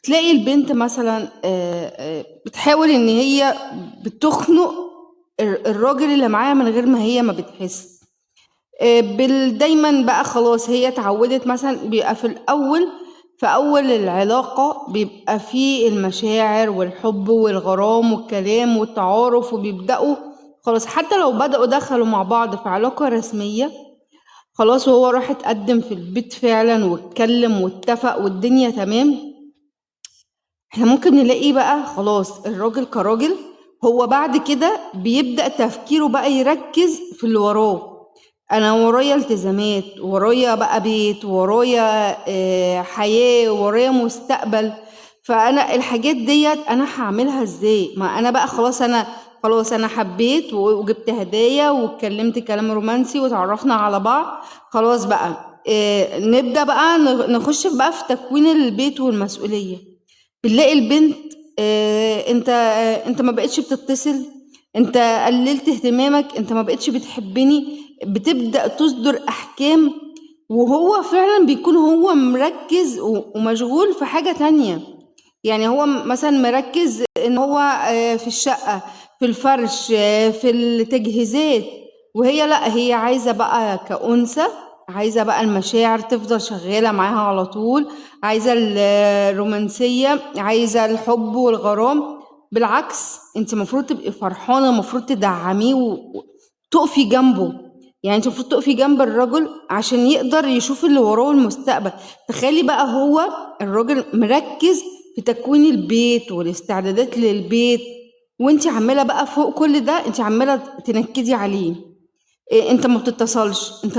تلاقي البنت مثلا بتحاول ان هي بتخنق الراجل اللي معاها من غير ما هي ما بتحس. دايما بقى خلاص هي اتعودت، مثلا بيبقى في اول العلاقة بيبقى فيه المشاعر والحب والغرام والكلام والتعارف، وبيبدأوا خلاص حتى لو بدأوا دخلوا مع بعض في علاقة رسمية، خلاص وهو راح اتقدم في البيت فعلا واتكلم واتفق والدنيا تمام. احنا ممكن نلاقي بقى خلاص الراجل كراجل هو بعد كده بيبدأ تفكيره بقى يركز في اللي وراه. انا ورايا التزامات، ورايا بقى بيت، ورايا حياة، ورايا مستقبل. فانا الحاجات ديت انا هعملها ازاي؟ ما انا بقى خلاص انا حبيت وجبت هدايا واتكلمت كلام رومانسي وتعرفنا على بعض. خلاص بقى نبدأ بقى نخش بقى في تكوين البيت والمسؤولية. بنلاقي البنت انت ما بقتش بتتصل، انت قللت اهتمامك، انت ما بقتش بتحبني. بتبدأ تصدر احكام، وهو فعلا بيكون هو مركز ومشغول في حاجة تانية. يعني هو مثلا مركز ان هو في الشقة، في الفرش، في التجهيزات، وهي لا، هي عايزة بقى كأنثى، عايزة بقى المشاعر تفضل شغالة معاها على طول، عايزة الرومانسية، عايزة الحب والغرام. بالعكس انت المفروض تبقي فرحانة، المفروض تدعميه وتقفي جنبه. يعني انت المفروض تقفي جنب الرجل عشان يقدر يشوف اللي وراه المستقبل. تخيلي بقى هو الراجل مركز في تكوين البيت والاستعدادات للبيت، وانت عمالة بقى فوق كل ده انت عمالة تنكدي عليه. إيه، انت ما بتتصلش، انت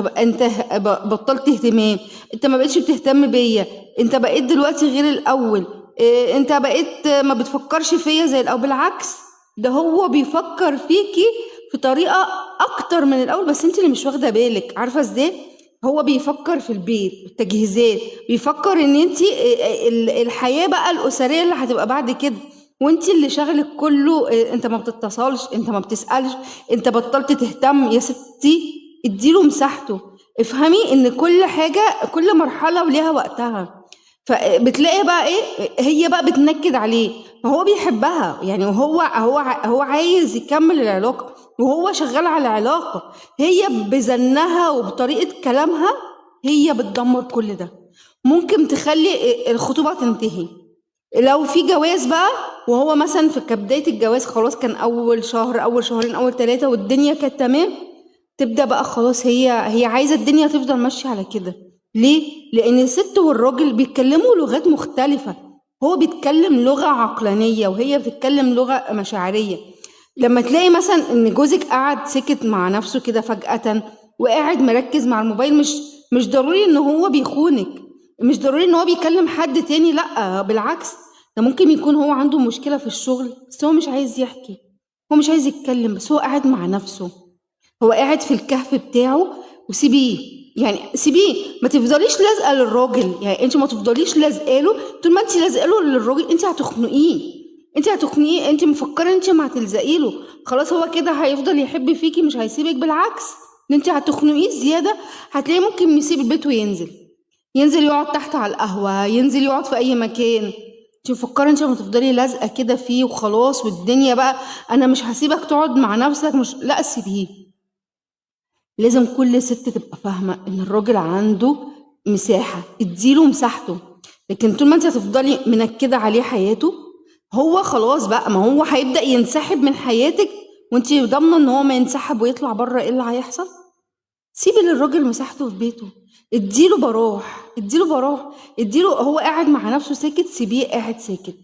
بطلت اهتمام، انت ما بقتش بتهتم بيا، انت بقيت دلوقتي غير الاول، إيه، انت بقيت ما بتفكرش فيا زي الاول. بالعكس ده هو بيفكر فيكي في طريقة اكتر من الاول، بس انت اللي مش واخدة بالك. عارفة ازاي؟ هو بيفكر في البيت، التجهيزات، بيفكر ان انت الحياة بقى الاسرية اللي هتبقى بعد كده، وانت اللي شغلك كله انت ما بتتصلش، انت ما بتسألش، انت بطلت تهتم. يا ستي اديله مساحته، افهمي ان كل حاجة، كل مرحلة وليها وقتها. فبتلاقي بقى ايه، هي بقى بتنكد عليه، فهو بيحبها يعني، هو عايز يكمل العلاقة، وهو شغال على العلاقة. هي بزنها وبطريقة كلامها هي بتدمر كل ده، ممكن تخلي الخطوبة تنتهي. لو في جواز بقى، وهو مثلا في كبداية الجواز خلاص كان أول شهر، أول شهرين، أول 3 والدنيا كانت تمام، تبدأ بقى خلاص هي عايزة الدنيا تفضل ماشية على كده. ليه؟ لأن الست والراجل بيتكلموا لغات مختلفة. هو بيتكلم لغة عقلانية وهي بتتكلم لغة مشاعرية. لما تلاقي مثلا إن جوزك قعد سكت مع نفسه كده فجأة، وقاعد مركز مع الموبايل، مش ضروري إن هو بيخونك، مش ضروري إن هو بيكلم حد تاني، لأ بالعكس، ده ممكن يكون هو عنده مشكلة في الشغل بس هو مش عايز يحكي، هو مش عايز يتكلم، بس هو قاعد مع نفسه، هو قاعد في الكهف بتاعه. وسيبيه، يعني سيبيه، ما تفضليش لازقه للراجل. يعني انت ما تفضليش لازقه له، طول ما انت لازقه له للراجل انت هتخنقيه، انت مفكره انت ما هتلزقي له. خلاص هو كده هيفضل يحب فيكي، مش هيسيبك. بالعكس ان انت هتخنقيه زياده. هتلاقيه ممكن يسيب البيت وينزل، ينزل يقعد تحت على القهوه، ينزل يقعد في اي مكان. انت مفكره انت ما تفضلي لازقه كده فيه وخلاص والدنيا بقى، انا مش هسيبك تقعد مع نفسك، مش، لا سيبيه. لازم كل ست تبقى فاهمة ان الراجل عنده مساحة، اديله مساحته. لكن طول ما انت هتفضلي منكدة عليه حياته، هو خلاص بقى، ما هو هيبدأ ينسحب من حياتك، وانت ضامنة ان هو ما ينسحب ويطلع بره، ايه اللي هيحصل؟ سيبي للراجل مساحته في بيته، اديله براح، اديله هو قاعد مع نفسه ساكت، سيبيه قاعد ساكت،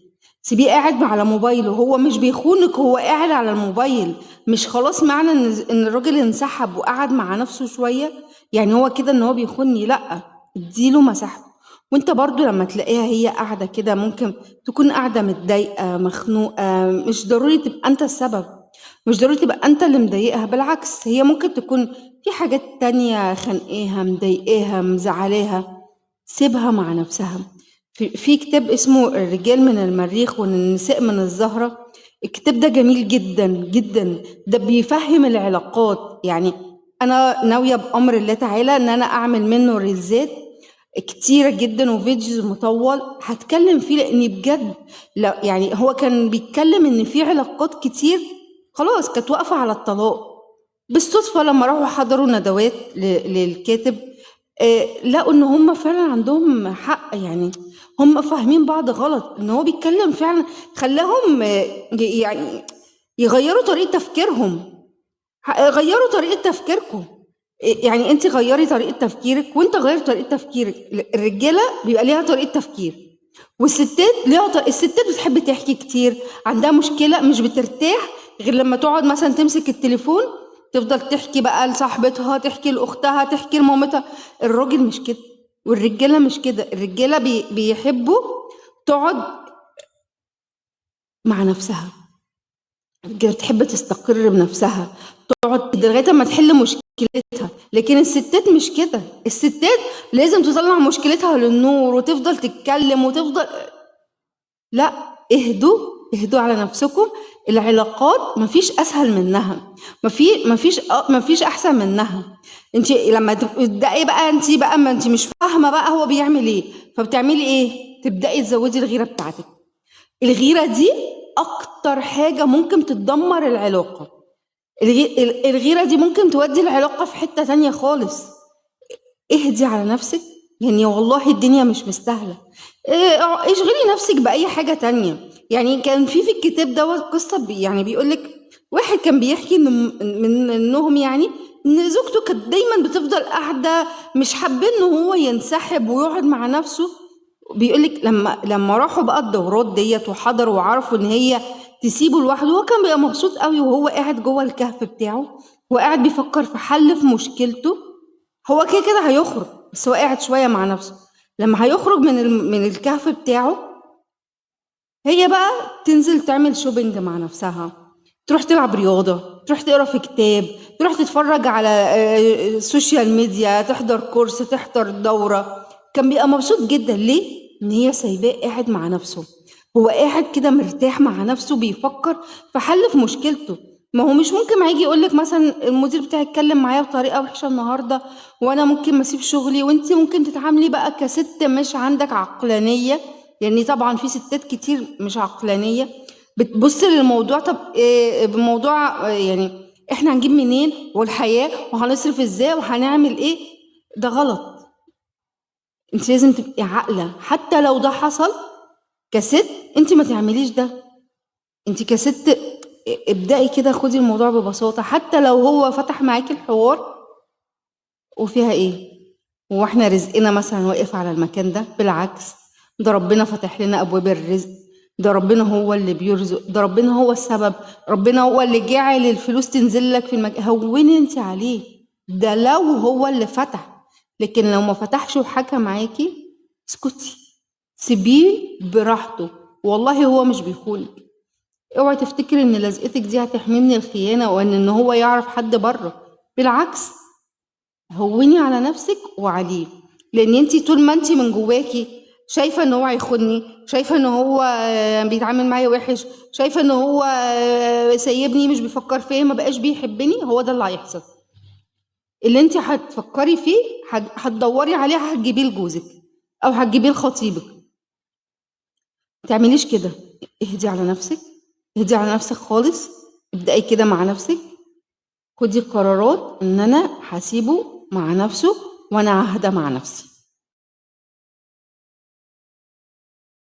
سيبيه قاعد على موبايله. هو مش بيخونك، هو قاعد على الموبايل. مش خلاص معنى ان الراجل انسحب وقعد مع نفسه شوية يعني هو كده ان هو بيخوني، لا، اديله مساحته. وانت برضو لما تلاقيها هي قاعدة كده، ممكن تكون قاعدة متضايقة مخنوقة، مش ضروري تبقى انت السبب، مش ضروري تبقى انت اللي مضايقها. بالعكس هي ممكن تكون في حاجات تانية خانقاها، مضايقاها، مزعلاها. سيبها مع نفسها. في كتاب اسمه الرجال من المريخ والنساء من الزهرة. الكتاب ده جميل جدا جدا، ده بيفهم العلاقات. يعني انا ناوية بأمر الله تعالى ان انا اعمل منه ريلزات، كتيرة جدا وفيديوز مطول هتكلم فيه، لاني بجد لا يعني هو كان بيتكلم ان في علاقات كتير خلاص كانت واقفة على الطلاق. بالصدفة لما راحوا حضروا ندوات للكاتب لقوا ان هم فعلا عندهم حق، يعني هم فاهمين بعض غلط، ان هو بيتكلم فعلا خلاهم يعني يغيروا طريقة تفكيرهم. غيروا طريقة تفكيركم. يعني انت غيري طريقة تفكيرك وانت غير طريقة تفكيرك. الرجالة بيبقى ليها طريقة تفكير، والستات ليها الستات بتحب تحكي كتير، عندها مشكلة مش بترتاح غير لما تقعد مثلا تمسك التليفون تفضل تحكي بقى لصاحبتها، تحكي لأختها، تحكي لمامتها. الراجل مش كده، والرجالة مش كده. الرجالة بيحبوا تقعد مع نفسها. الرجالة بتحب تستقر بنفسها، تقعد كده لغاية ما تحل مشكلتها. لكن الستات مش كده. الستات لازم تطلع مشكلتها للنور وتفضل تتكلم وتفضل. لا، اهدوا، اهدوا على نفسكم. العلاقات مفيش اسهل منها، مفيش احسن منها. انت لما تبداي بقى انت بقى ما انت مش فاهمه بقى هو بيعمل ايه، فبتعملي ايه؟ تبداي تزودي الغيره بتاعتك. الغيره دي اكتر حاجه ممكن تدمر العلاقه. الغيره دي ممكن تودي العلاقه في حته تانية خالص. اهدي على نفسك، يعني والله الدنيا مش مستاهله. اشغلي نفسك باي حاجه تانية. يعني كان في الكتاب دوت قصه يعني بيقولك واحد كان بيحكي إن من انهم يعني ان زوجته كانت دايما بتفضل قاعده مش حابه ان هو ينسحب ويقعد مع نفسه. بيقولك لما راحوا بقى الدورات ديت وحضروا وعرفوا ان هي تسيبه لوحده، هو كان بيبقى مبسوط قوي وهو قاعد جوه الكهف بتاعه وقاعد بيفكر في حل في مشكلته. هو كده كده هيخرج، بس هو قاعد شوية مع نفسه. لما هيخرج من الكهف بتاعه، هي بقى تنزل تعمل شوبينج مع نفسها، تروح تلعب رياضة، تروح تقرا في كتاب، تروح تتفرج على السوشيال ميديا، تحضر كورس، تحضر دورة. كان بيبقى مبسوط جدا. ليه؟ ان هي سايباه قاعد مع نفسه. هو قاعد كده مرتاح مع نفسه بيفكر في حل في مشكلته. ما هو مش ممكن هيجي يقول لك مثلا المدير بتاعي اتكلم معايا بطريقه وحشه النهارده وانا ممكن ما اسيب شغلي، وانت ممكن تتعاملي بقى كست مش عندك عقلانيه. يعني طبعا في ستات كتير مش عقلانيه، بتبص للموضوع طب إيه بموضوع يعني احنا هنجيب منين والحياه وهنصرف ازاي وهنعمل ايه. ده غلط. انت لازم تبقي عاقله حتى لو ده حصل. كست انت ما تعمليش ده. انت كست ابدأي كده، خدي الموضوع ببساطة حتى لو هو فتح معاكي الحوار. وفيها ايه؟ هو احنا رزقنا مثلا واقف على المكان ده؟ بالعكس، ده ربنا فتح لنا ابواب الرزق. ده ربنا هو اللي بيرزق، ده ربنا هو السبب. ربنا هو اللي جعل الفلوس تنزل لك في المكان. هوني انت عليه، ده لو هو اللي فتح. لكن لو ما فتحش وحكى معاكي، اسكتي، سيبيه براحته. والله هو مش بيخونك. اوعي تفتكري ان لزقتك دي هتحميه من الخيانة وان هو يعرف حد بره. بالعكس، هوني على نفسك وعليه. لان انتي طول ما انتي من جواكي شايفة ان هو هيخوني، شايفة ان هو بيتعامل معايا وحش، شايفة ان هو سايبني مش بيفكر فيا ما بقاش بيحبني، هو ده اللي هيحصل. اللي انتي هتفكري فيه هتدوري عليه هتجيبيه لجوزك او هتجيبيه لخطيبك. متعمليش كده. اهدي على نفسك، اهدي على نفسك خالص. ابدأي كده مع نفسك، خدي قرارات ان انا هسيبه مع نفسه وانا ههدى مع نفسي.